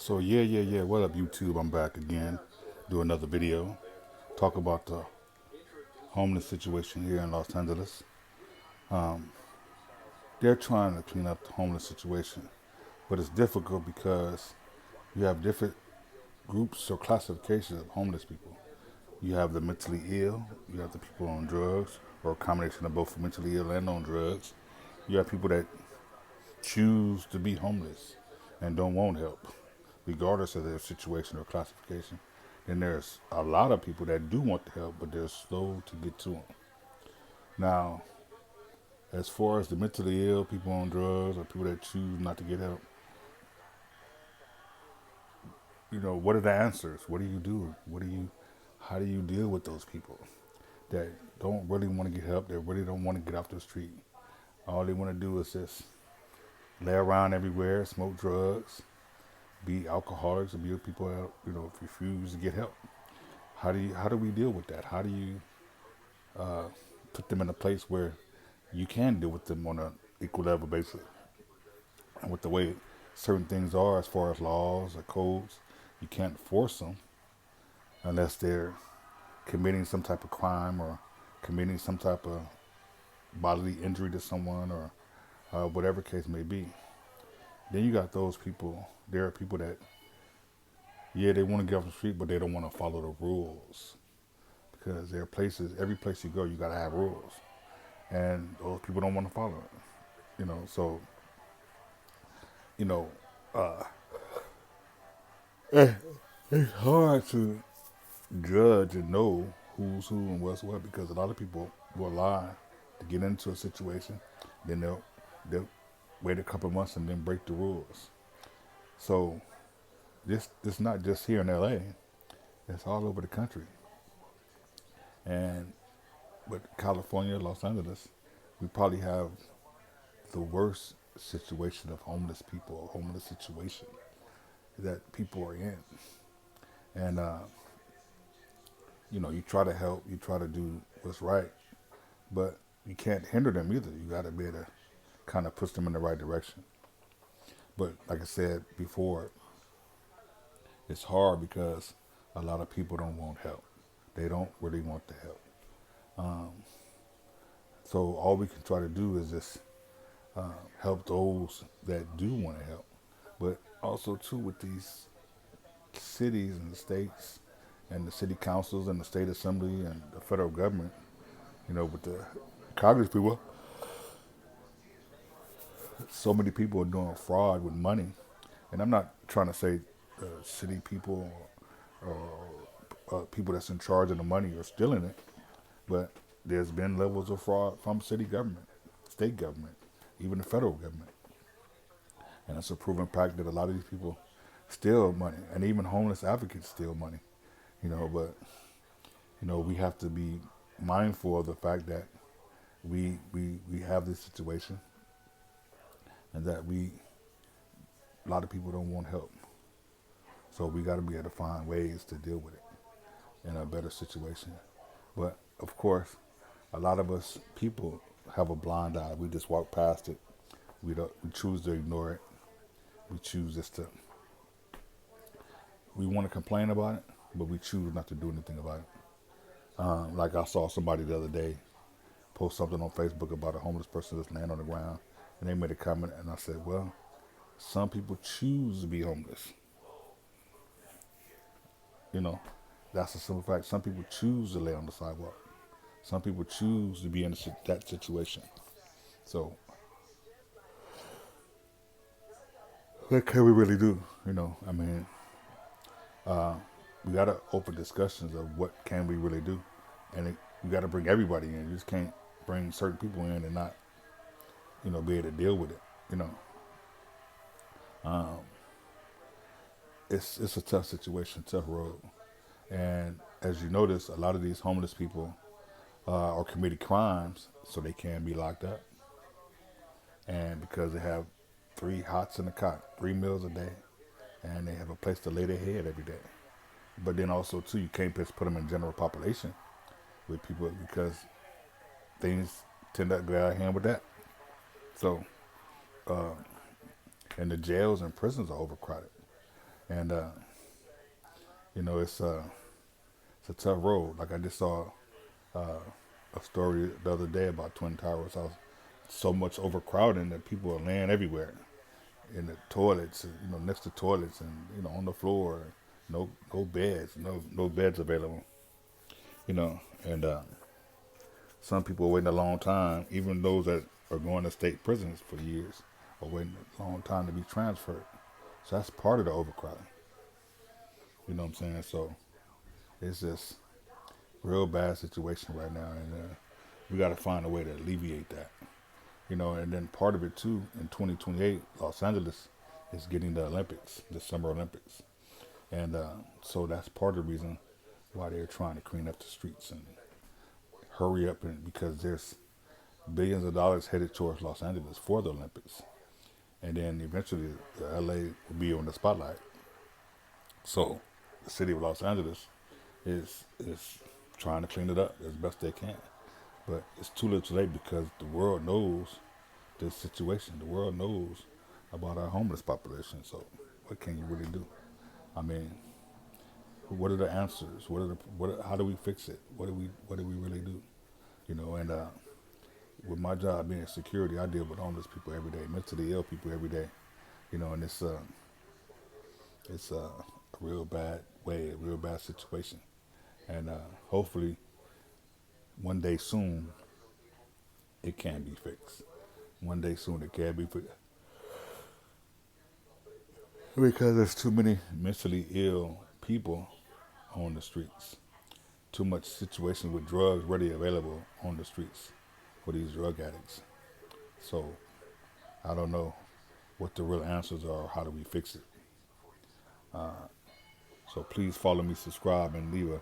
So what up YouTube? I'm back again, do another video, talk about the homeless situation here in Los Angeles. They're trying to clean up the homeless situation, but it's difficult because you have different groups or classifications of homeless people. You have the mentally ill, you have the people on drugs, or a combination of both mentally ill and on drugs. You have people that choose to be homeless and don't want help, regardless of their situation or classification. Then there's a lot of people that do want the help, but they're slow to get to them. Now, as far as the mentally ill, people on drugs, or people that choose not to get help, what are the answers? What do you do? How do you deal with those people that don't really want to get help? That really don't want to get off the street. All they want to do is just lay around everywhere, smoke drugs, be alcoholics, abuse people out, refuse to get help. How do we deal with that? How do you put them in a place where you can deal with them on an equal level basis? And with the way certain things are as far as laws or codes, you can't force them unless they're committing some type of crime or committing some type of bodily injury to someone or whatever case may be. Then you got those people. There are people that, yeah, they want to get off the street, but they don't want to follow the rules because there are places. Every place you go, you got to have rules, and those people don't want to follow it. So you know, it's hard to judge and know who's who and what's what because a lot of people will lie to get into a situation. Then they'll wait a couple of months and then break the rules. So this not just here in LA, it's all over the country. And but California, Los Angeles, we probably have the worst situation of homeless people, homeless situation that people are in. And you try to help, you try to do what's right, but you can't hinder them either. You got to be able to kind of push them in the right direction. But like I said before, it's hard because a lot of people don't want help. They don't really want the help. So all we can try to do is just help those that do want to help. But also too with these cities and the states and the city councils and the state assembly and the federal government, with the Congress people, so many people are doing fraud with money. And I'm not trying to say city people or people that's in charge of the money are stealing it, but there's been levels of fraud from city government, state government, even the federal government. And it's a proven fact that a lot of these people steal money, and even homeless advocates steal money. But we have to be mindful of the fact that we have this situation, and that a lot of people don't want help. So we got to be able to find ways to deal with it in a better situation. But of course, a lot of us people have a blind eye. We just walk past it. We choose to ignore it. We choose just to. We want to complain about it, but we choose not to do anything about it. Like I saw somebody the other day post something on Facebook about a homeless person that's laying on the ground, and they made a comment, and I said, well, some people choose to be homeless. You know, that's a simple fact. Some people choose to lay on the sidewalk. Some people choose to be in that situation. So, what can we really do? We got to open discussions of what can we really do, and we got to bring everybody in. You just can't bring certain people in and not, be able to deal with it. You know, it's a tough situation, tough road, and as you notice, a lot of these homeless people are committing crimes, so they can be locked up, and because they have 3 hots in the cot, 3 meals a day, and they have a place to lay their head every day. But then also too, you can't just put them in general population with people because things tend to go out of hand with that. So, and the jails and prisons are overcrowded, and it's a tough road. Like I just saw a story the other day about Twin Towers. I was so much overcrowding that people are laying everywhere in the toilets, next to toilets, and on the floor. No beds, no beds available. You know, and some people are waiting a long time. Even those that are going to state prisons for years are waiting a long time to be transferred. So that's part of the overcrowding. You know what I'm saying? So it's just real bad situation right now, and we got to find a way to alleviate that. And then part of it too, in 2028, Los Angeles is getting the Olympics, the Summer Olympics, and so that's part of the reason why they're trying to clean up the streets and hurry up, and because there's billions of dollars headed towards Los Angeles for the Olympics, and then eventually the LA will be on the spotlight. So the city of Los Angeles is trying to clean it up as best they can, but it's too little too late because the world knows this situation. The world knows about our homeless population. So what can you really do? I mean, what are the answers? How do we fix it? What do we really do? And with my job being security, I deal with homeless people every day, mentally ill people every day. And it's a real bad way, a real bad situation. And hopefully one day soon it can be fixed. One day soon it can be fixed. Because there's too many mentally ill people on the streets. Too much situation with drugs ready available on the streets for these drug addicts. So I don't know what the real answers are. How do we fix it? So please follow me, subscribe, and leave a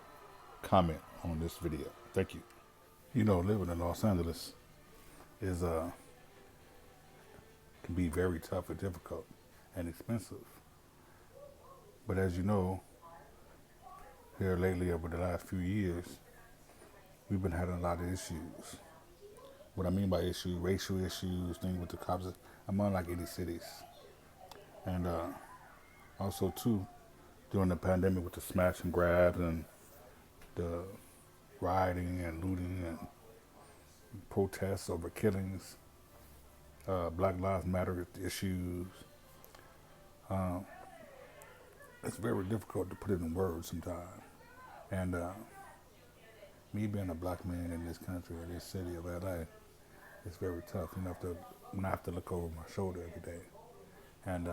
comment on this video. Thank you. Living in Los Angeles is can be very tough and difficult and expensive. But as you know, here lately over the last few years, we've been having a lot of issues. What I mean by issues, racial issues, things with the cops. I'm unlike any cities. And also too, during the pandemic with the smash and grabs and the rioting and looting and protests over killings, Black Lives Matter issues. It's very difficult to put it in words sometimes. And me being a black man in this country, in this city of LA, it's very tough. When I have to look over my shoulder every day. And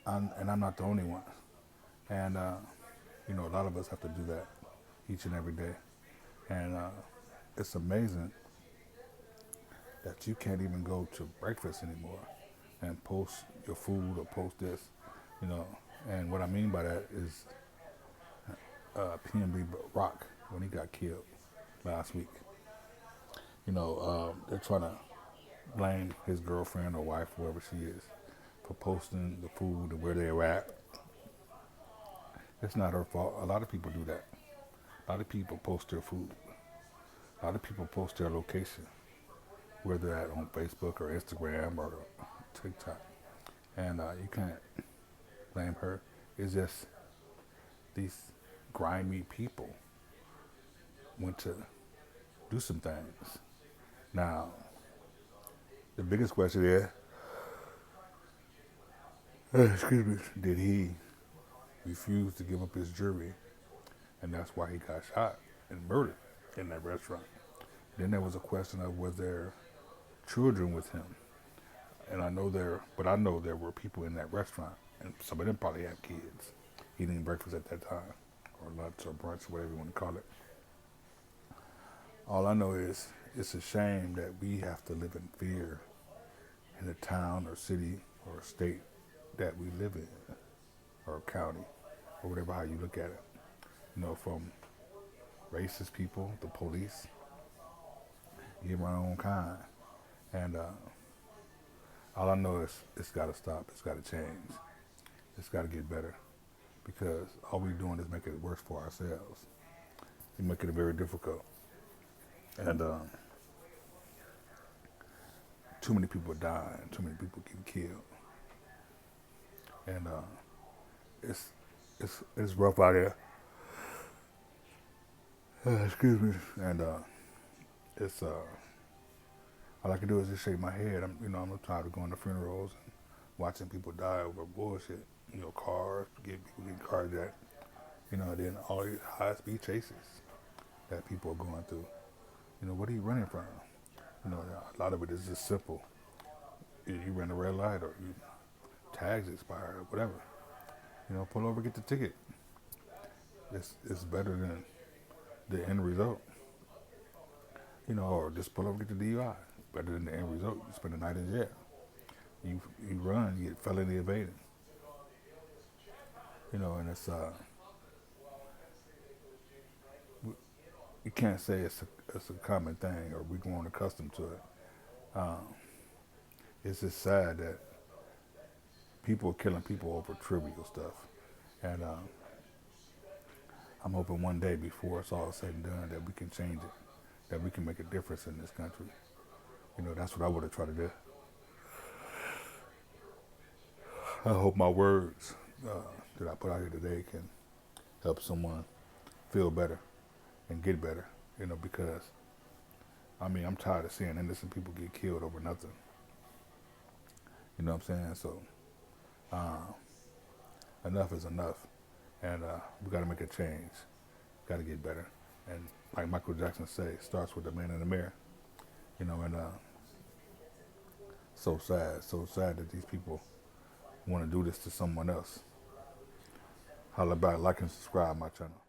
I'm not the only one. And a lot of us have to do that each and every day. And it's amazing that you can't even go to breakfast anymore and post your food or post this, And what I mean by that is PNB Rock, when he got killed last week. They're trying to blame his girlfriend or wife, whoever she is, for posting the food and where they're at. It's not her fault. A lot of people do that. A lot of people post their food. A lot of people post their location, where they're at on Facebook or Instagram or TikTok. And you can't blame her. It's just these grimy people want to do some things. Now, the biggest question is, excuse me, did he refuse to give up his jury, and that's why he got shot and murdered in that restaurant? Then there was a question of, was there children with him? And I know there were people in that restaurant, and some of them probably have kids eating breakfast at that time, or lunch or brunch, whatever you want to call it. All I know is it's a shame that we have to live in fear in a town or city or state that we live in, or county, or whatever how you look at it. From racist people, the police, even our own kind. And all I know is it's got to stop. It's got to change. It's got to get better, because all we're doing is making it worse for ourselves. We make it very difficult. And too many people are dying. Too many people getting killed. and it's it's rough out here. Excuse me. And it's all I can do is just shake my head. I'm tired of going to funerals and watching people die over bullshit. Cars, people getting carjacked. Then all these high speed chases that people are going through. What are you running from? A lot of it is just simple. You ran a red light or you tags expired or whatever. Pull over, get the ticket. It's better than the end result. Or just pull over, get the DUI. Better than the end result. You spend the night in jail. You run, you get felony evading. And it's you can't say it's a common thing or we grown accustomed to it. Um, it's just sad that people are killing people over trivial stuff. And I'm hoping one day before it's all said and done that we can change it, that we can make a difference in this country. That's what I would have tried to do. I hope my words that I put out here today can help someone feel better and get better. Because I'm tired of seeing innocent people get killed over nothing. You know what I'm saying? So enough is enough, and we got to make a change. Got to get better. And like Michael Jackson say, it starts with the man in the mirror. And so sad that these people want to do this to someone else. Holla back, like and subscribe my channel.